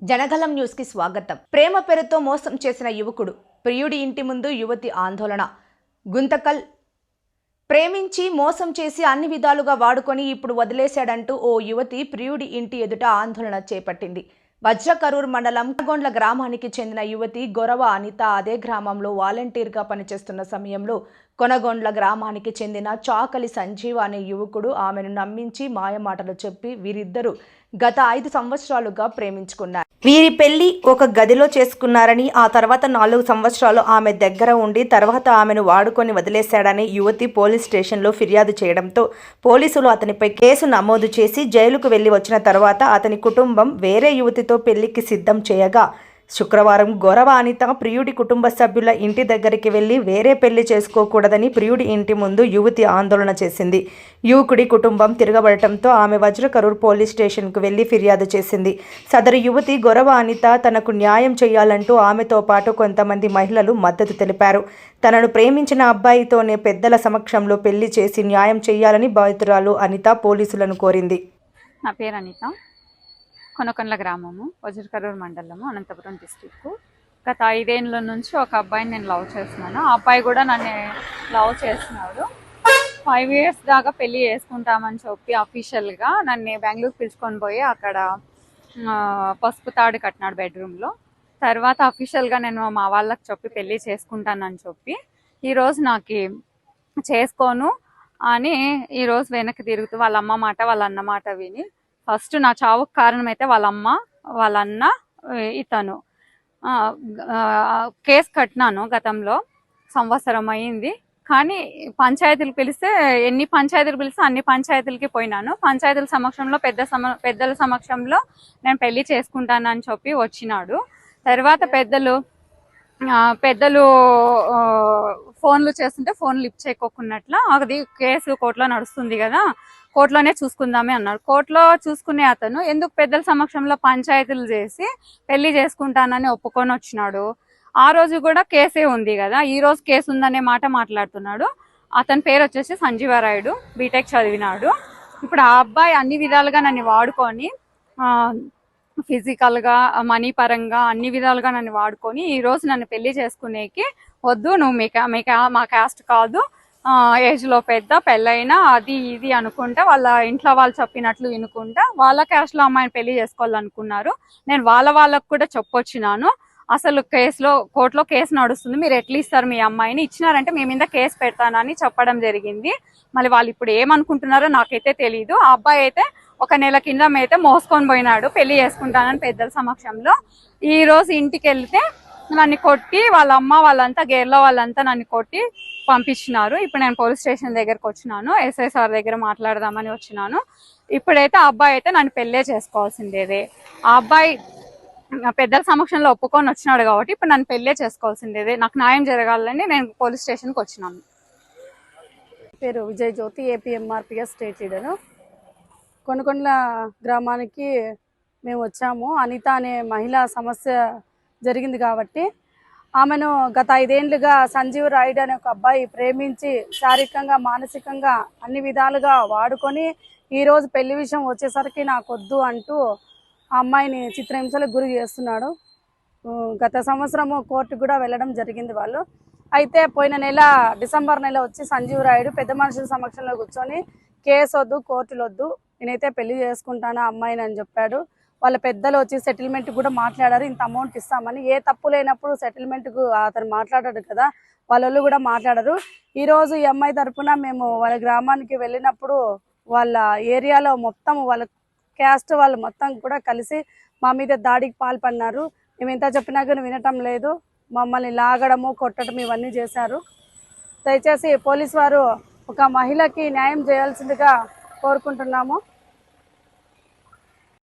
Janagalam news కి స్వాగతం. ప్రేమ పేరుతో మోసం చేసిన యువకుడు, ప్రియుడి ఇంటి ముందు యువతి ఆందోళన. గుంతకల్ ప్రేమించి మోసం చేసి అన్ని విధాలుగా వాడుకొని ఇప్పుడు వదిలేశాడంటూ ఓ యువతి ప్రియుడి ఇంటి ఎదుట ఆందోళన చేపట్టింది. వజ్రకరూర్ మండలం కొనగొండ్ల గ్రామానికి చెందిన యువతి గొరవ అనిత అదే గ్రామంలో వాలంటీర్గా పనిచేస్తున్న సమయంలో కొనగొండ్ల గ్రామానికి చెందిన చాకలి సంజీవ్ అనే యువకుడు ఆమెను నమ్మించి మాయమాటలు చెప్పి వీరిద్దరూ గత 5 సంవత్సరాలుగా ప్రేమించుకున్నారు. వీరి పెళ్లి ఒక గదిలో చేసుకున్నారని, ఆ తర్వాత 4 సంవత్సరాలు ఆమె దగ్గర ఉండి తర్వాత ఆమెను వాడుకొని వదిలేశాడని యువతి పోలీస్ స్టేషన్లో ఫిర్యాదు చేయడంతో పోలీసులు అతనిపై కేసు నమోదు చేసి జైలుకు వెళ్లి వచ్చిన తర్వాత అతని కుటుంబం వేరే యువతితో పెళ్లికి సిద్ధం చేయగా శుక్రవారం గొరవ అనిత ప్రియుడి కుటుంబ సభ్యుల ఇంటి దగ్గరికి వెళ్లి వేరే పెళ్లి చేసుకోకూడదని ప్రియుడి ఇంటి ముందు యువతి ఆందోళన చేసింది. యువకుడి కుటుంబం తిరగబడటంతో ఆమె వజ్రకరూర్ పోలీస్ స్టేషన్కు వెళ్లి ఫిర్యాదు చేసింది. సదరు యువతి గొరవ అనిత తనకు న్యాయం చేయాలంటూ ఆమెతో పాటు కొంతమంది మహిళలు మద్దతు తెలిపారు. తనను ప్రేమించిన అబ్బాయితోనే పెద్దల సమక్షంలో పెళ్లి చేసి న్యాయం చేయాలని బాధితురాలు అనిత పోలీసులను కోరింది. నా పేరు అనిత, కొనకొండ్ల గ్రామము, వజ్రకరూర్ మండలము, అనంతపురం డిస్టిక్. గత 5 ఏళ్ళ నుంచి ఒక అబ్బాయిని నేను లవ్ చేస్తున్నాను. ఆ అబ్బాయి కూడా నన్ను లవ్ చేస్తున్నాడు. 5 ఇయర్స్ దాకా పెళ్లి చేసుకుంటామని చెప్పి అఫీషియల్గా నన్ను బెంగళూరు పిలుచుకొని పోయి అక్కడ పసుపు తాడు కట్టినాడు బెడ్రూమ్లో. తర్వాత అఫీషియల్గా నేను మా వాళ్ళకి చెప్పి పెళ్లి చేసుకుంటానని చెప్పి ఈరోజు నాకు చేసుకోను అని ఈరోజు వెనక్కి తిరుగుతూ వాళ్ళ అమ్మ మాట వాళ్ళ అన్న మాట విని, ఫస్ట్ నా చావుకు కారణం అయితే వాళ్ళ అమ్మ వాళ్ళ అన్న ఇతను. కేసు కట్టినాను, గతంలో సంవత్సరం అయింది. కానీ పంచాయతీలు పిలిస్తే ఎన్ని పంచాయతీలు పిలిస్తే అన్ని పంచాయతీలకి పోయినాను. పంచాయతీల సమక్షంలో పెద్దల సమక్షంలో నేను పెళ్లి చేసుకుంటానని చెప్పి వచ్చినాడు. తర్వాత పెద్దలు ఫోన్లు చేస్తుంటే ఫోన్ లిఫ్ట్ చేయకోకున్నట్ల అది కేసు కోర్టులో నడుస్తుంది కదా, కోర్టులోనే చూసుకుందామే అన్నాడు. కోర్టులో చూసుకునే అతను ఎందుకు పెద్దల సమక్షంలో పంచాయతీలు చేసి పెళ్లి చేసుకుంటానని ఒప్పుకొని వచ్చినాడు. ఆ రోజు కూడా కేసే ఉంది కదా, ఈ రోజు కేసు ఉందనే మాట మాట్లాడుతున్నాడు. అతని పేరు వచ్చేసి సంజీవరాయుడు, బీటెక్ చదివినాడు. ఇప్పుడు ఆ అబ్బాయి అన్ని విధాలుగా నన్ను వాడుకొని, ఫిజికల్గా మనీ పరంగా అన్ని విధాలుగా నన్ను వాడుకొని ఈరోజు నన్ను పెళ్లి చేసుకునేకి వద్దు, నువ్వు మా క్యాస్ట్ కాదు, ఏజ్లో పెద్ద, పెళ్ళైనా అది ఇది అనుకుంటా వాళ్ళ ఇంట్లో వాళ్ళు చెప్పినట్లు వినుకుంటా వాళ్ళ క్యాస్ట్లో అమ్మాయిని పెళ్లి చేసుకోవాలనుకున్నారు. నేను వాళ్ళకు కూడా చెప్పొచ్చినాను. అసలు కోర్టులో కేసు నడుస్తుంది, మీరు ఎట్లా ఇస్తారు మీ అమ్మాయిని, ఇచ్చినారంటే మీ మీద కేసు పెడతానని చెప్పడం జరిగింది. మళ్ళీ వాళ్ళు ఇప్పుడు ఏమనుకుంటున్నారో నాకైతే తెలియదు. ఆ అబ్బాయి అయితే ఒక నెల కింద అయితే మోసుకొని పోయినాడు పెళ్లి చేసుకుంటానని పెద్దల సమక్షంలో. ఈ రోజు ఇంటికి వెళ్తే నన్ను కొట్టి వాళ్ళ అమ్మ వాళ్ళంతా గేర్లో వాళ్ళంతా నన్ను కొట్టి పంపించినారు. ఇప్పుడు నేను పోలీస్ స్టేషన్ దగ్గరకు వచ్చినాను, ఎస్ఐ సార్ దగ్గర మాట్లాడదామని వచ్చినాను. ఇప్పుడైతే ఆ అబ్బాయి అయితే నన్ను పెళ్ళే చేసుకోవాల్సిందేదే. ఆ అబ్బాయి పెద్దల సమక్షంలో ఒప్పుకొని వచ్చినాడు కాబట్టి ఇప్పుడు నన్ను పెళ్ళే చేసుకోవాల్సిందేదే. నాకు న్యాయం జరగాలని నేను పోలీస్ స్టేషన్కి వచ్చినాను. పేరు విజయ్ జ్యోతి, ఏపీఎంఆర్పిఎస్ స్టేట్ లీడరు. కొనకొండ్ల గ్రామానికి మేము వచ్చాము. అనిత అనే మహిళా సమస్య జరిగింది కాబట్టి ఆమెను గత 5 ఏళ్ళుగా సంజీవ్ రాయుడు అనే ఒక అబ్బాయి ప్రేమించి శారీరకంగా మానసికంగా అన్ని విధాలుగా వాడుకొని ఈరోజు పెళ్లి విషయం వచ్చేసరికి నాకొద్దు అంటూ ఆ అమ్మాయిని చిత్రహింసలకు గురి చేస్తున్నాడు. గత సంవత్సరము కోర్టుకు కూడా వెళ్ళడం జరిగింది వాళ్ళు. అయితే పోయిన నెల డిసెంబర్ నెల వచ్చి సంజీవ్ రాయుడు పెద్ద మనుషుల సమక్షంలో కూర్చొని కేసు వద్దు, కోర్టులు వద్దు, నేనైతే పెళ్లి చేసుకుంటాను ఆ అమ్మాయిని అని చెప్పాడు. వాళ్ళ పెద్దలు వచ్చి సెటిల్మెంట్ కూడా మాట్లాడారు, ఇంత అమౌంట్ ఇస్తామని. ఏ తప్పు లేనప్పుడు సెటిల్మెంట్కు అతను మాట్లాడాడు కదా, వాళ్ళు కూడా మాట్లాడరు. ఈరోజు ఈ అమ్మాయి తరఫున మేము వాళ్ళ గ్రామానికి వెళ్ళినప్పుడు వాళ్ళ ఏరియాలో మొత్తం వాళ్ళ క్యాస్ట్ వాళ్ళు మొత్తం కూడా కలిసి మా మీద దాడికి పాల్పడినారు. మేము ఎంత చెప్పినా కానీ వినటం లేదు. మమ్మల్ని లాగడము, కొట్టడం ఇవన్నీ చేశారు. దయచేసి పోలీసు వారు ఒక మహిళకి న్యాయం చేయాల్సిందిగా కోరుకుంటున్నాము.